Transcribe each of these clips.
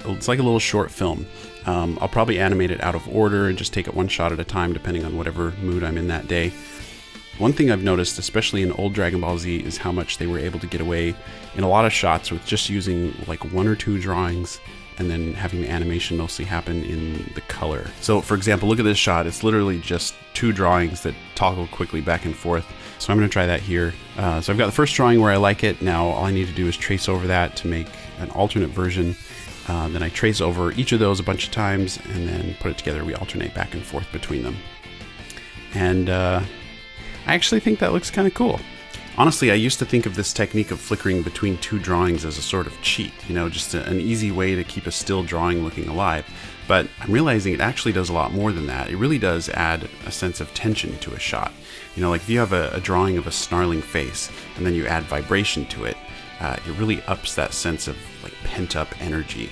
it's like a little short film. I'll probably animate it out of order and just take it one shot at a time, depending on whatever mood I'm in that day. One thing I've noticed, especially in old Dragon Ball Z, is how much they were able to get away in a lot of shots with just using like 1 or 2 drawings and then having the animation mostly happen in the color. So for example, look at this shot. It's literally just 2 drawings that toggle quickly back and forth. So I'm going to try that here. So I've got the first drawing where I like it. Now all I need to do is trace over that to make an alternate version. Then I trace over each of those a bunch of times and then put it together. We alternate back and forth between them. And I actually think that looks kind of cool. Honestly, I used to think of this technique of flickering between 2 drawings as a sort of cheat, you know, just an easy way to keep a still drawing looking alive. But I'm realizing it actually does a lot more than that. It really does add a sense of tension to a shot. You know, like if you have a drawing of a snarling face and then you add vibration to it, it really ups that sense of like pent up energy.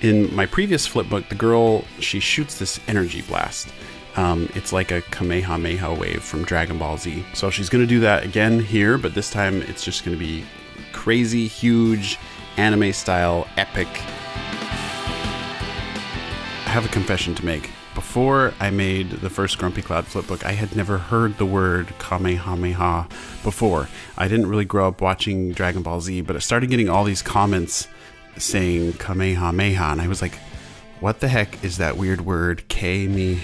In my previous flipbook, the girl, she shoots this energy blast. It's like a Kamehameha wave from Dragon Ball Z. So she's going to do that again here, but this time it's just going to be crazy, huge, anime style, epic. I have a confession to make. Before I made the first Grumpy Cloud flipbook, I had never heard the word Kamehameha before. I didn't really grow up watching Dragon Ball Z, but I started getting all these comments saying Kamehameha, and I was like, what the heck is that weird word, Kamehameha?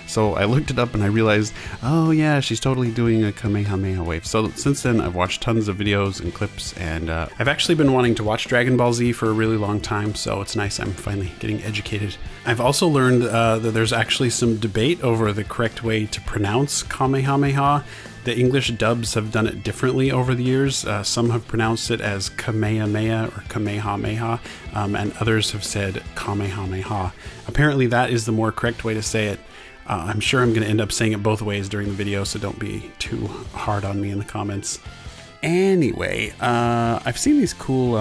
So I looked it up and I realized, oh yeah, she's totally doing a Kamehameha wave. So since then, I've watched tons of videos and clips, and I've actually been wanting to watch Dragon Ball Z for a really long time, so it's nice I'm finally getting educated. I've also learned that there's actually some debate over the correct way to pronounce Kamehameha. The English dubs have done it differently over the years. Some have pronounced it as Kamehameha or Kamehameha, and others have said Kamehameha. Apparently that is the more correct way to say it. I'm sure I'm going to end up saying it both ways during the video, so don't be too hard on me in the comments. Anyway, I've seen these cool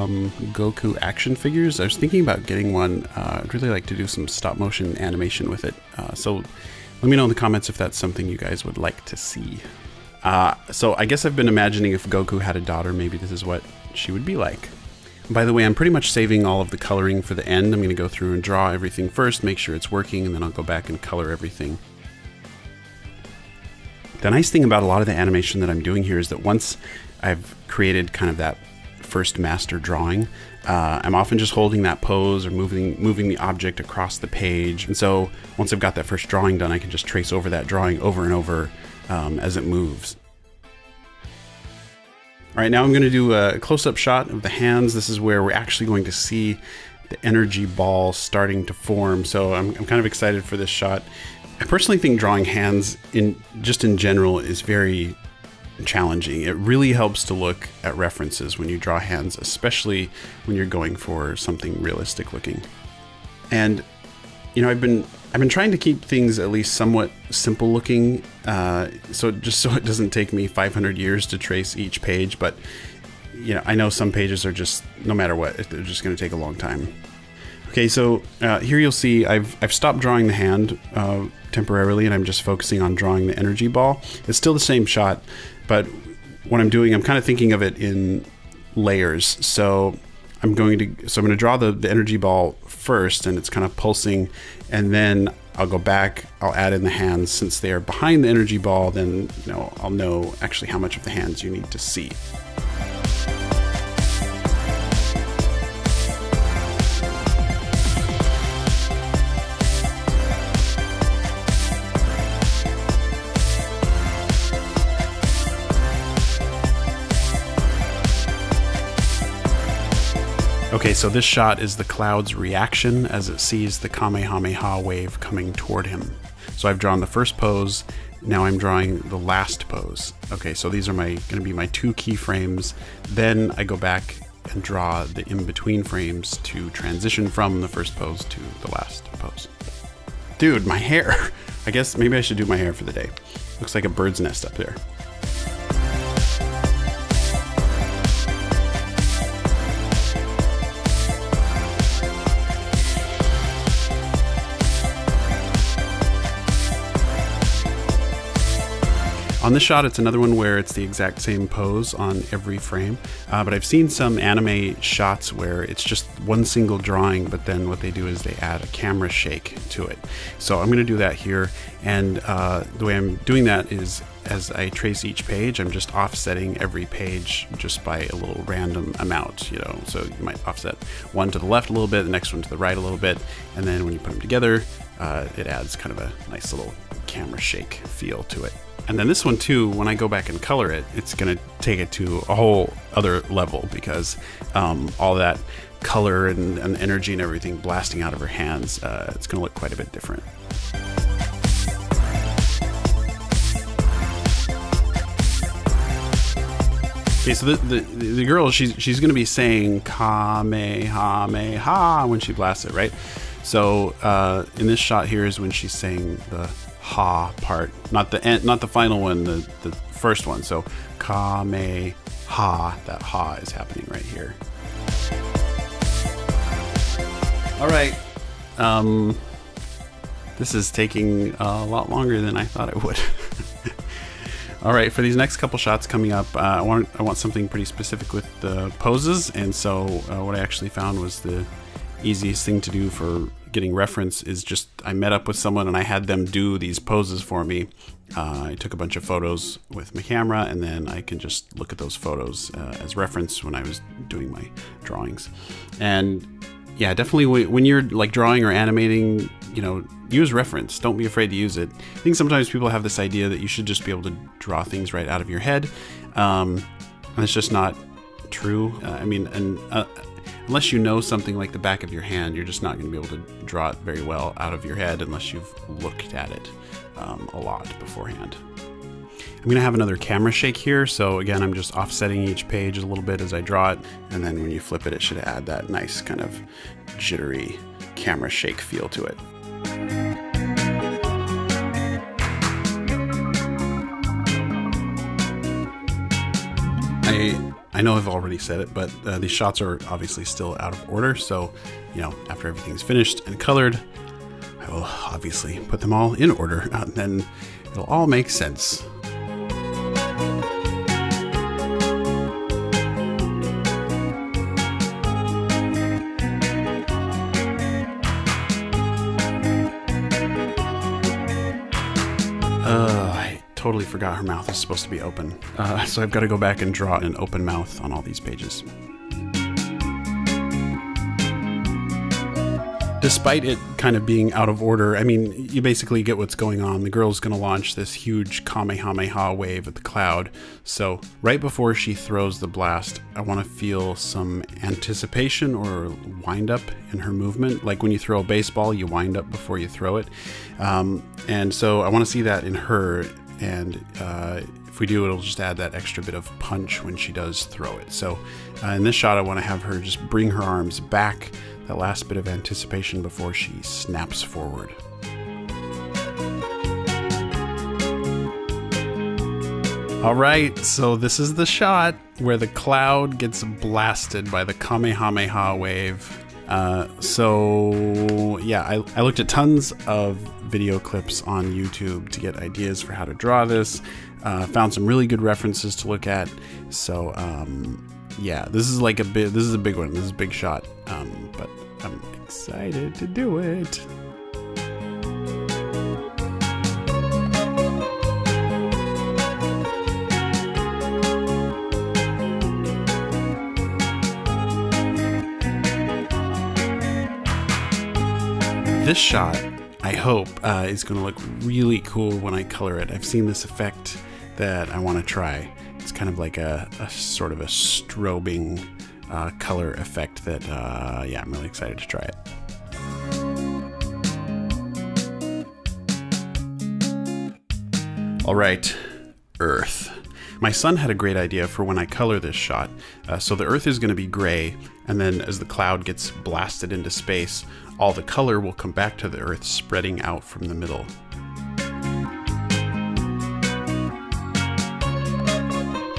Goku action figures. I was thinking about getting one. I'd really like to do some stop motion animation with it. So let me know in the comments if that's something you guys would like to see. So I guess I've been imagining if Goku had a daughter, maybe this is what she would be like. By the way, I'm pretty much saving all of the coloring for the end. I'm going to go through and draw everything first, make sure it's working, and then I'll go back and color everything. The nice thing about a lot of the animation that I'm doing here is that once I've created kind of that first master drawing, I'm often just holding that pose or moving the object across the page. And so once I've got that first drawing done, I can just trace over that drawing over and over as it moves. All right, now I'm going to do a close-up shot of the hands. This is where we're actually going to see the energy ball starting to form. So I'm kind of excited for this shot. I personally think drawing hands in general is very challenging. It really helps to look at references when you draw hands, especially when you're going for something realistic looking. And you know, I've been trying to keep things at least somewhat simple looking, so it doesn't take me 500 years to trace each page. But you know, I know some pages are just, no matter what, they're just going to take a long time. Okay, so here you'll see I've stopped drawing the hand temporarily, and I'm just focusing on drawing the energy ball. It's still the same shot, but what I'm doing, I'm kind of thinking of it in layers. So I'm going to draw the energy ball first, and it's kind of pulsing, and then I'll go back, I'll add in the hands. Since they are behind the energy ball, then I'll know actually how much of the hands you need to see. Okay, so this shot is the cloud's reaction as it sees the Kamehameha wave coming toward him. So I've drawn the first pose, now I'm drawing the last pose. Okay, so these are going to be my 2 keyframes. Then I go back and draw the in-between frames to transition from the first pose to the last pose. Dude, my hair! I guess maybe I should do my hair for the day. Looks like a bird's nest up there. On this shot, it's another one where it's the exact same pose on every frame, but I've seen some anime shots where it's just one single drawing, but then what they do is they add a camera shake to it. So I'm going to do that here, and the way I'm doing that is as I trace each page, I'm just offsetting every page just by a little random amount, you know. So you might offset one to the left a little bit, the next one to the right a little bit, and then when you put them together, it adds kind of a nice little camera shake feel to it. And then this one too, when I go back and color it, it's going to take it to a whole other level, because all that color and energy and everything blasting out of her hands, it's going to look quite a bit different. Okay, so the girl, she's going to be saying Kamehameha when she blasts it, right? So in this shot here is when she's saying the ha part, not the final one, the first one. So Kameha, that ha is happening right here. All right, this is taking a lot longer than I thought it would. All right, for these next couple shots coming up, I want something pretty specific with the poses, and so what I actually found was the easiest thing to do for getting reference is just I met up with someone and I had them do these poses for me. I took a bunch of photos with my camera, and then I can just look at those photos as reference when I was doing my drawings. And yeah, definitely when you're like drawing or animating, you know, use reference. Don't be afraid to use it. I think sometimes people have this idea that you should just be able to draw things right out of your head. And it's just not true. I mean, unless you know something like the back of your hand, you're just not going to be able to draw it very well out of your head unless you've looked at it a lot beforehand. I'm going to have another camera shake here, so again, I'm just offsetting each page a little bit as I draw it, and then when you flip it, it should add that nice kind of jittery camera shake feel to it. I know I've already said it, but these shots are obviously still out of order, so, you know, after everything's finished and colored, I will obviously put them all in order, and then it'll all make sense. I totally forgot her mouth is supposed to be open. So I've got to go back and draw an open mouth on all these pages. Despite it kind of being out of order, I mean, you basically get what's going on. The girl's going to launch this huge Kamehameha wave at the cloud. So right before she throws the blast, I want to feel some anticipation or wind up in her movement. Like when you throw a baseball, you wind up before you throw it. And so I want to see that in her. And if we do, it'll just add that extra bit of punch when she does throw it. So in this shot, I want to have her just bring her arms back, that last bit of anticipation before she snaps forward. All right, so this is the shot where the cloud gets blasted by the Kamehameha wave. So yeah, I looked at tons of video clips on YouTube to get ideas for how to draw this. Found some really good references to look at. So yeah, this is a big one. This is a big shot. But I'm excited to do it. This shot, I hope, is going to look really cool when I color it. I've seen this effect that I want to try. It's kind of like a sort of a strobing color effect that, yeah, I'm really excited to try it. All right, Earth. My son had a great idea for when I color this shot. So the Earth is going to be gray, and then as the cloud gets blasted into space, all the color will come back to the Earth, spreading out from the middle.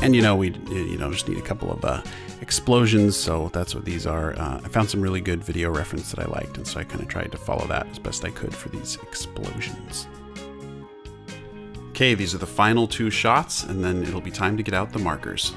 And we just need a couple of explosions, so that's what these are. I found some really good video reference that I liked, and so I kind of tried to follow that as best I could for these explosions. Okay, these are the final 2 shots, and then it'll be time to get out the markers.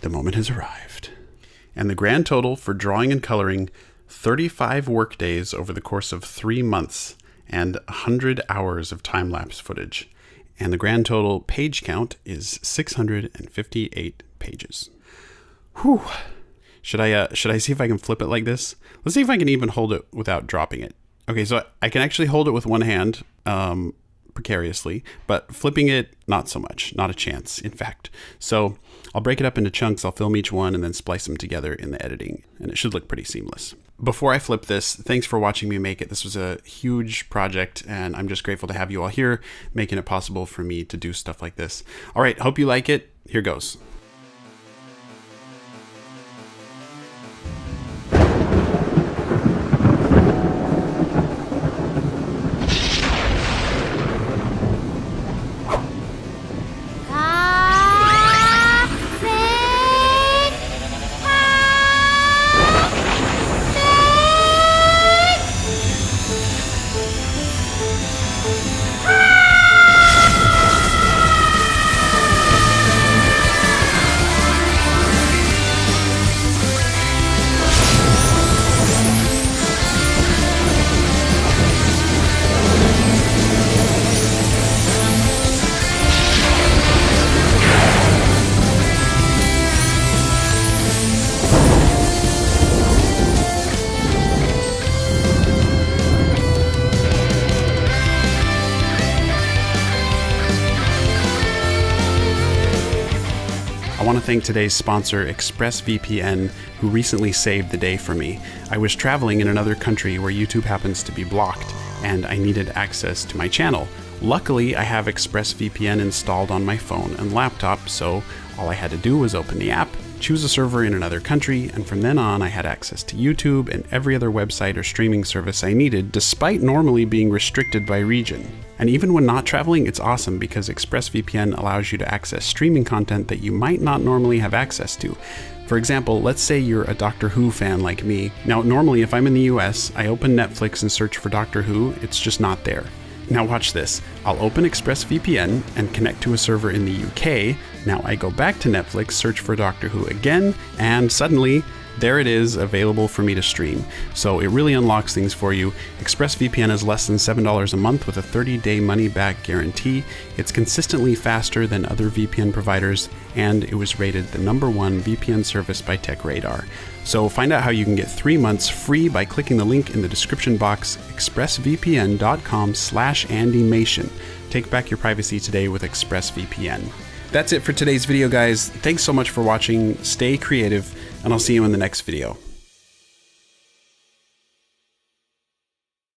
The moment has arrived. And the grand total for drawing and coloring, 35 work days over the course of 3 months and 100 hours of time-lapse footage. And the grand total page count is 658 pages. Whew. Should I see if I can flip it like this? Let's see if I can even hold it without dropping it. Okay, so I can actually hold it with one hand, precariously, but flipping it, not so much. Not a chance, in fact. So I'll break it up into chunks. I'll film each one and then splice them together in the editing, and it should look pretty seamless. Before I flip this, thanks for watching me make it. This was a huge project, and I'm just grateful to have you all here, making it possible for me to do stuff like this. All right, hope you like it. Here goes. I want to thank today's sponsor, ExpressVPN, who recently saved the day for me. I was traveling in another country where YouTube happens to be blocked, and I needed access to my channel. Luckily, I have ExpressVPN installed on my phone and laptop, so all I had to do was open the app, choose a server in another country, and from then on I had access to YouTube and every other website or streaming service I needed, despite normally being restricted by region. And even when not traveling, it's awesome because ExpressVPN allows you to access streaming content that you might not normally have access to. For example, let's say you're a Doctor Who fan like me. Now, normally if I'm in the US, I open Netflix and search for Doctor Who, it's just not there. Now watch this. I'll open ExpressVPN and connect to a server in the UK. Now I go back to Netflix, search for Doctor Who again, and suddenly, there it is, available for me to stream. So it really unlocks things for you. ExpressVPN is less than $7 a month with a 30-day money-back guarantee. It's consistently faster than other VPN providers, and it was rated the #1 VPN service by TechRadar. So find out how you can get 3 months free by clicking the link in the description box, expressvpn.com/andymation. Take back your privacy today with ExpressVPN. That's it for today's video, guys. Thanks so much for watching. Stay creative, and I'll see you in the next video.